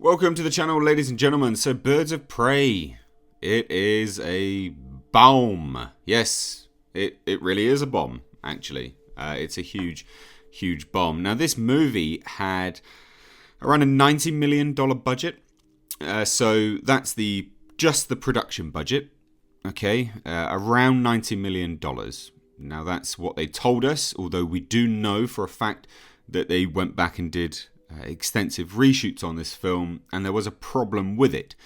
Welcome to the channel, ladies and gentlemen. So, Birds of Prey. It is a bomb. Yes, it really is a bomb, actually. It's a huge, huge bomb. Now, this movie had around a $90 million budget. So, that's just the production budget. Okay, around $90 million. Now, that's what they told us, although we do know for a fact that they went back and did extensive reshoots on this film, and there was a problem with it.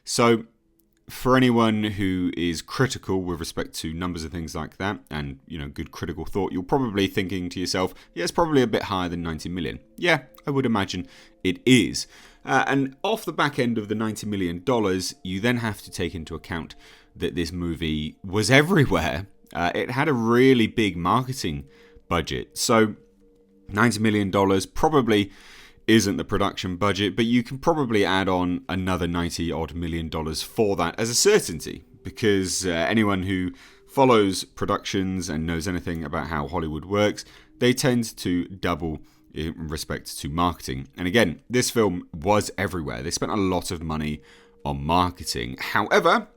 So for anyone who is critical with respect to numbers and things like that, and good critical thought, you're probably thinking to yourself, yeah, it's probably a bit higher than 90 million. Yeah, I would imagine it is. And off the back end of the $90 million, you then have to take into account that this movie was everywhere. It had a really big marketing budget. So $90 million probably isn't the production budget, but you can probably add on another $90 odd million for that as a certainty, because anyone who follows productions and knows anything about how Hollywood works, they tend to double in respect to marketing. And again, this film was everywhere. They spent a lot of money on marketing. However,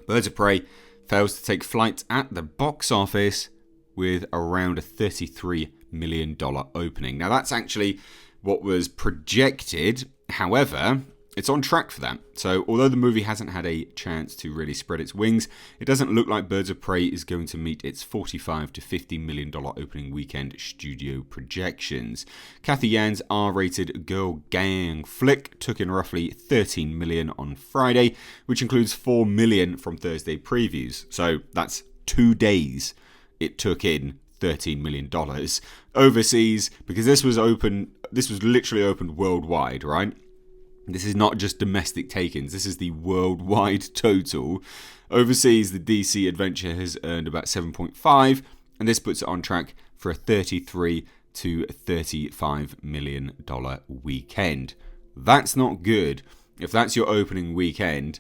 Birds of Prey fails to take flight at the box office with around a $33 million opening. Now, that's actually what was projected. However, it's on track for that. So although the movie hasn't had a chance to really spread its wings, it doesn't look like Birds of Prey is going to meet its $45 to $50 million opening weekend studio projections. Kathy Yan's R-rated girl gang flick took in roughly $13 million on Friday, which includes $4 million from Thursday previews. So that's 2 days it took in $13 million overseas, because this was literally opened worldwide, right? This is not just domestic take-ins, this is the worldwide total. Overseas, the DC adventure has earned about 7.5, and this puts it on track for a $33 to $35 million weekend. That's not good. If that's your opening weekend,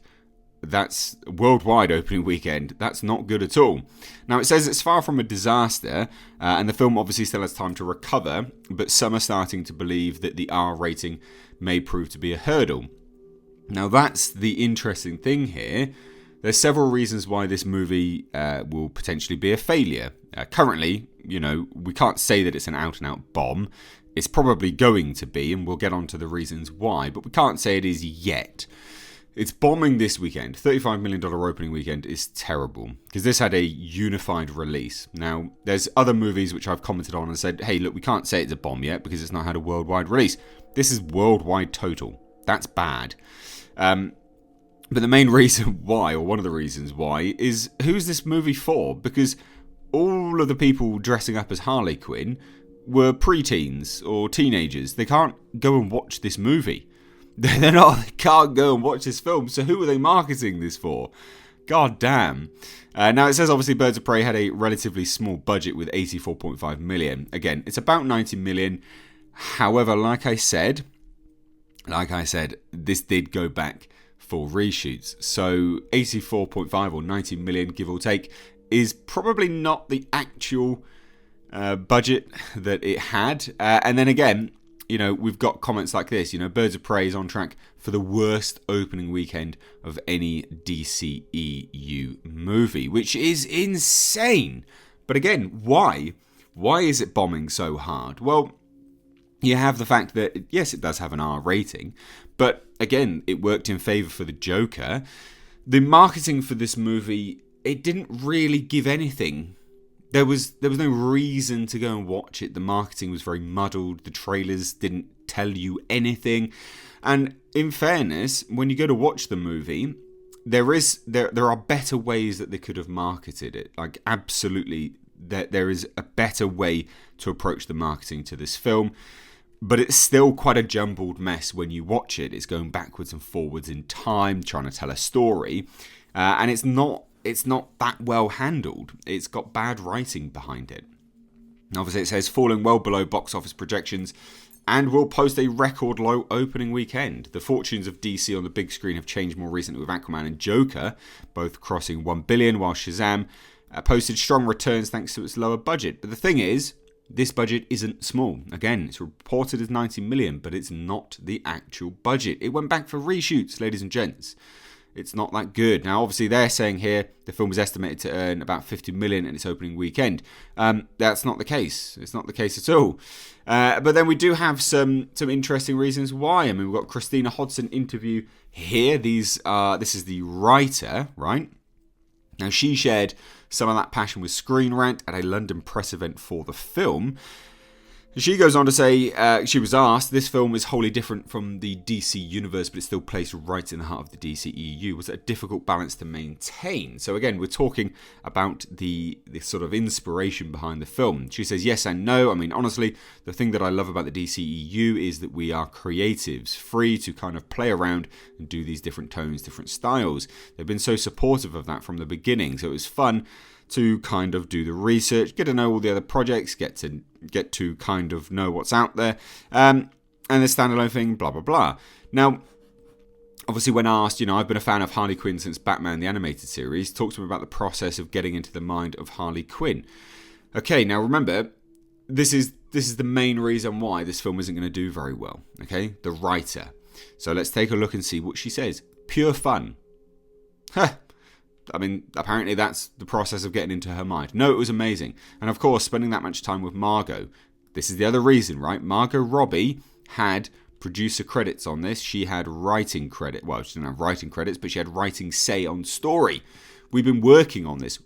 that's worldwide opening weekend, that's not good at all. Now, it says it's far from a disaster, and the film obviously still has time to recover, but some are starting to believe that the R rating may prove to be a hurdle. Now, that's the interesting thing here. There's several reasons why this movie will potentially be a failure. Currently, we can't say that it's an out-and-out bomb. It's probably going to be, and we'll get on to the reasons why, but we can't say it is yet. It's bombing this weekend. $35 million opening weekend is terrible, because this had a unified release. Now, there's other movies which I've commented on and said, hey, look, we can't say it's a bomb yet because it's not had a worldwide release. This is worldwide total. That's bad. But the main reason why, or one of the reasons why, is who's this movie for? Because all of the people dressing up as Harley Quinn were preteens or teenagers. They can't go and watch this movie. They can't go and watch this film, so who are they marketing this for? God damn. Now, it says obviously Birds of Prey had a relatively small budget with $84.5 million. Again, it's about $90 million. However, like I said, this did go back for reshoots. So 84.5 or 90 million, give or take, is probably not the actual budget that it had. And then again, we've got comments like this. Birds of Prey is on track for the worst opening weekend of any DCEU movie, which is insane. But again, why? Why is it bombing so hard? Well, you have the fact that, yes, it does have an R rating, but again, it worked in favour for the Joker. The marketing for this movie, it didn't really give anything. There was no reason to go and watch it. The marketing was very muddled. The trailers didn't tell you anything. And in fairness, when you go to watch the movie, there are better ways that they could have marketed it. Like, absolutely, there is a better way to approach the marketing to this film. But it's still quite a jumbled mess when you watch it. It's going backwards and forwards in time, trying to tell a story. And it's not that well handled. It's got bad writing behind it. Obviously, it says falling well below box office projections and will post a record low opening weekend. The fortunes of DC on the big screen have changed more recently with Aquaman and Joker, both crossing $1 billion, while Shazam posted strong returns thanks to its lower budget. But the thing is, this budget isn't small. Again, it's reported as 90 million, but it's not the actual budget. It went back for reshoots, ladies and gents. It's not that good. Now, obviously, they're saying here the film was estimated to earn about 50 million in its opening weekend. That's not the case. It's not the case at all. But then we do have some interesting reasons why. I mean, we've got Christina Hudson interview here. This is the writer, right? Now, she shared some of that passion with Screen Rant at a London press event for the film. She goes on to say, she was asked, this film is wholly different from the DC universe, but it's still placed right in the heart of the DCEU. Was it a difficult balance to maintain? So again, we're talking about the sort of inspiration behind the film. She says yes and no. I mean, honestly, the thing that I love about the DCEU is that we are creatives, free to kind of play around and do these different tones, different styles. They've been so supportive of that from the beginning, so it was fun to kind of do the research, get to know all the other projects, get to kind of know what's out there, and the standalone thing, blah, blah, blah. Now, obviously when asked, I've been a fan of Harley Quinn since Batman the Animated Series, talk to me about the process of getting into the mind of Harley Quinn. Okay, now remember, this is the main reason why this film isn't going to do very well, okay? The writer. So let's take a look and see what she says. Pure fun. I mean, apparently that's the process of getting into her mind. No, it was amazing. And of course, spending that much time with Margot. This is the other reason, right? Margot Robbie had producer credits on this. She had writing credit. Well, she didn't have writing credits, but she had writing say on story. We've been working on this.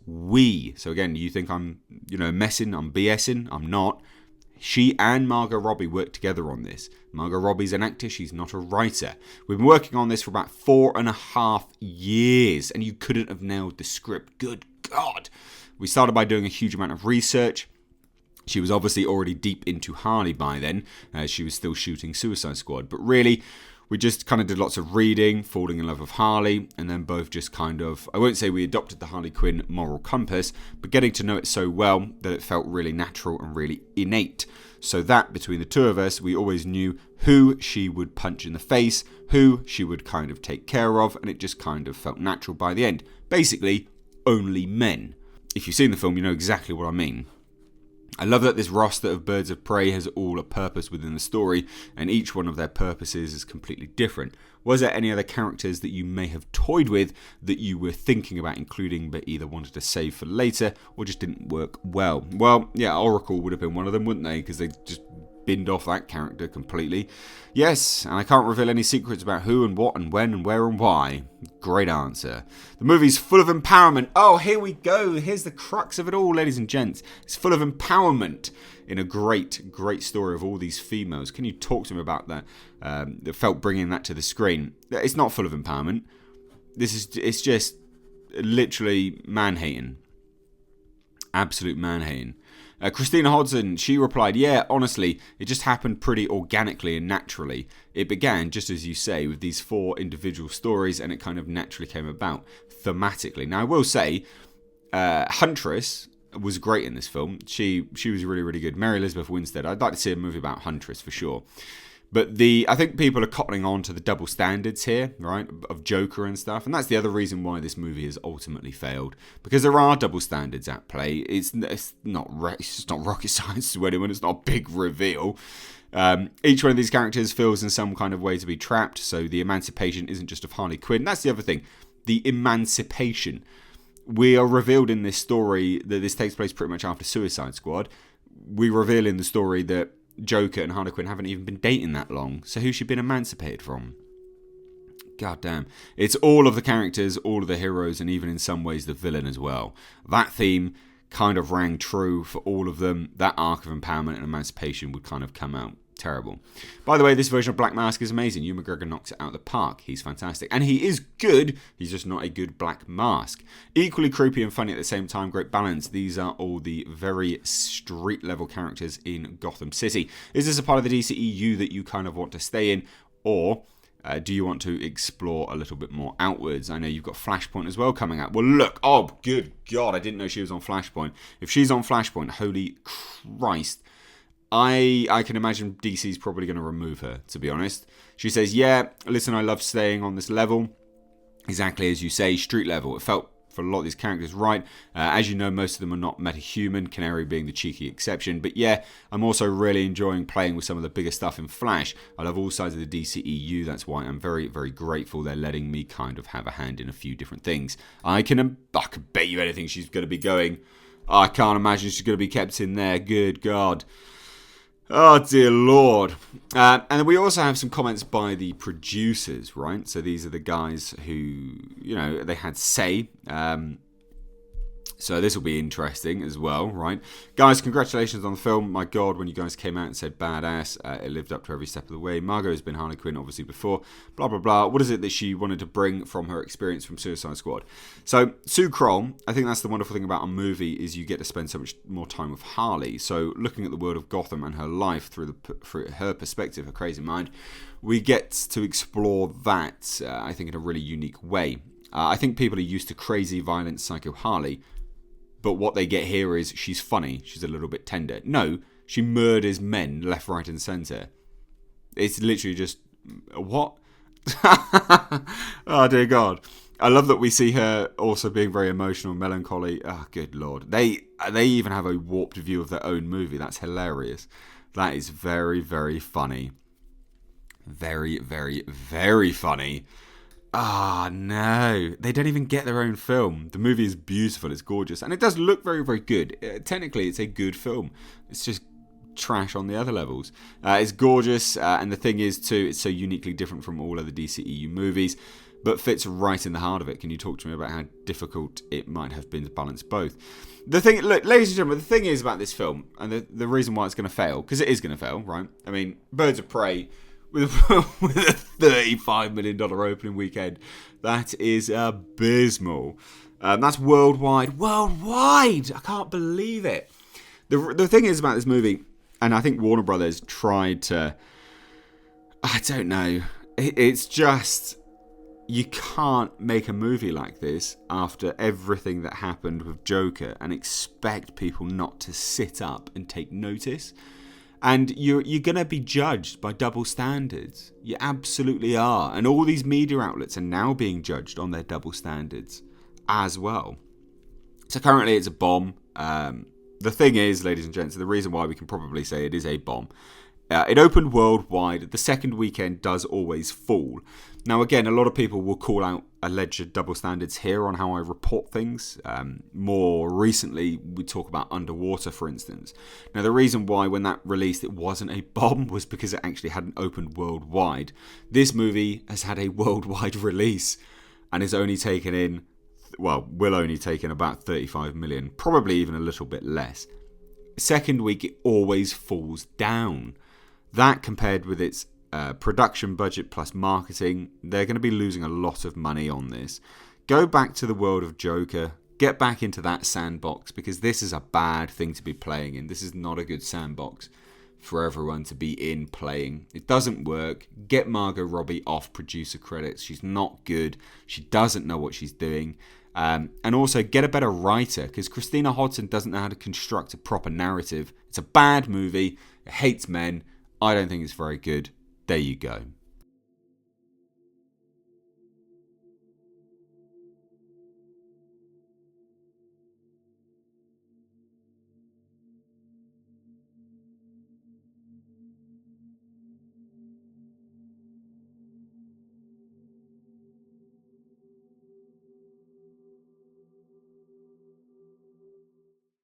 So again, you think I'm, messing, I'm BSing. I'm not. She and Margot Robbie worked together on this. Margot Robbie's an actor, she's not a writer. We've been working on this for about 4.5 years, and you couldn't have nailed the script. Good God. We started by doing a huge amount of research. She was obviously already deep into Harley by then. She was still shooting Suicide Squad. But really, we just kind of did lots of reading, falling in love with Harley, and then both just kind of, I won't say we adopted the Harley Quinn moral compass, but getting to know it so well that it felt really natural and really innate. So that between the two of us, we always knew who she would punch in the face, who she would kind of take care of, and it just kind of felt natural by the end. Basically, only men. If you've seen the film, you know exactly what I mean. I love that this roster of Birds of Prey has all a purpose within the story, and each one of their purposes is completely different. Was there any other characters that you may have toyed with that you were thinking about including but either wanted to save for later or just didn't work well? Well, yeah, Oracle would have been one of them, wouldn't they? Because they just binned off that character completely. Yes, and I can't reveal any secrets about who and what and when and where and why. Great answer. The movie's full of empowerment. Oh, here we go. Here's the crux of it all, ladies and gents. It's full of empowerment in a great, great story of all these females. Can you talk to me about that? That felt bringing that to the screen. It's not full of empowerment. It's just literally man-hating. Absolute man-hating. Christina Hudson, she replied, yeah, honestly, it just happened pretty organically and naturally. It began, just as you say, with these 4 individual stories, and it kind of naturally came about thematically. Now, I will say, Huntress was great in this film. She was really, really good. Mary Elizabeth Winstead. I'd like to see a movie about Huntress for sure. But I think people are cottoning on to the double standards here, right, of Joker and stuff. And that's the other reason why this movie has ultimately failed. Because there are double standards at play. It's just not rocket science to anyone. It's not a big reveal. Each one of these characters feels in some kind of way to be trapped. So the emancipation isn't just of Harley Quinn. That's the other thing. The emancipation. We are revealed in this story that this takes place pretty much after Suicide Squad. We reveal in the story that Joker and Harley Quinn haven't even been dating that long. So who's she been emancipated from? God damn. It's all of the characters, all of the heroes, and even in some ways the villain as well. That theme kind of rang true for all of them. That arc of empowerment and emancipation would kind of come out terrible. By the way, this version of Black Mask is amazing. Ewan McGregor knocks it out of the park. He's fantastic. And he is good. He's just not a good Black Mask. Equally creepy and funny at the same time. Great balance. These are all the very street level characters in Gotham City. Is this a part of the DCEU that you kind of want to stay in? Or do you want to explore a little bit more outwards? I know you've got Flashpoint as well coming out. Well, look. Oh, good God. I didn't know she was on Flashpoint. If she's on Flashpoint, holy Christ. I can imagine DC's probably going to remove her, to be honest. She says, yeah, listen, I love staying on this level. Exactly as you say, street level. It felt for a lot of these characters right. As you know, most of them are not metahuman, Canary being the cheeky exception. But yeah, I'm also really enjoying playing with some of the bigger stuff in Flash. I love all sides of the DCEU. That's why I'm very, very grateful they're letting me kind of have a hand in a few different things. I can bet you anything she's going to be going. I can't imagine she's going to be kept in there. Good God. Oh, dear Lord. And then we also have some comments by the producers, right? So these are the guys who, they had say. So this will be interesting as well, right? Guys, congratulations on the film. My God, when you guys came out and said badass, it lived up to every step of the way. Margot has been Harley Quinn, obviously, before. Blah, blah, blah. What is it that she wanted to bring from her experience from Suicide Squad? So, Sue Kroll, I think that's the wonderful thing about a movie is you get to spend so much more time with Harley. So, looking at the world of Gotham and her life through her perspective, her crazy mind, we get to explore that, I think, in a really unique way. I think people are used to crazy, violent, psycho Harley, but what they get here is she's funny, she's a little bit tender. No, she murders men left, right and centre. It's literally just, what? Oh dear God. I love that we see her also being very emotional and melancholy. Oh, good Lord. They even have a warped view of their own movie. That's hilarious. That is very, very funny. Very, very, very funny. Ah, no. They don't even get their own film. The movie is beautiful. It's gorgeous. And it does look very, very good. Technically, it's a good film. It's just trash on the other levels. It's gorgeous. And the thing is, too, it's so uniquely different from all other DCEU movies, but fits right in the heart of it. Can you talk to me about how difficult it might have been to balance both? The thing, look, ladies and gentlemen, the thing is about this film, and the reason why it's going to fail, because it is going to fail, right? I mean, Birds of Prey, with a $35 million opening weekend. That is abysmal. That's worldwide. Worldwide! I can't believe it. The thing is about this movie, and I think Warner Brothers tried to... I don't know. It's just... You can't make a movie like this after everything that happened with Joker and expect people not to sit up and take notice. And you're going to be judged by double standards. You absolutely are. And all these media outlets are now being judged on their double standards as well. So currently it's a bomb. The thing is, ladies and gents, the reason why we can probably say it is a bomb. It opened worldwide. The second weekend does always fall. Now, again, a lot of people will call out alleged double standards here on how I report things. More recently, we talk about Underwater, for instance. Now, the reason why when that released it wasn't a bomb was because it actually hadn't opened worldwide. This movie has had a worldwide release and is only taken in, will only take in about 35 million, probably even a little bit less. Second week, it always falls down. That compared with its production budget plus marketing, they're going to be losing a lot of money on this. Go back to the world of Joker. Get back into that sandbox, because this is a bad thing to be playing in. This is not a good sandbox for everyone to be in playing. It doesn't work. Get Margot Robbie off producer credits. She's not good. She doesn't know what she's doing. And also get a better writer, because Christina Hudson doesn't know how to construct a proper narrative. It's a bad movie. It hates men. I don't think it's very good. There you go.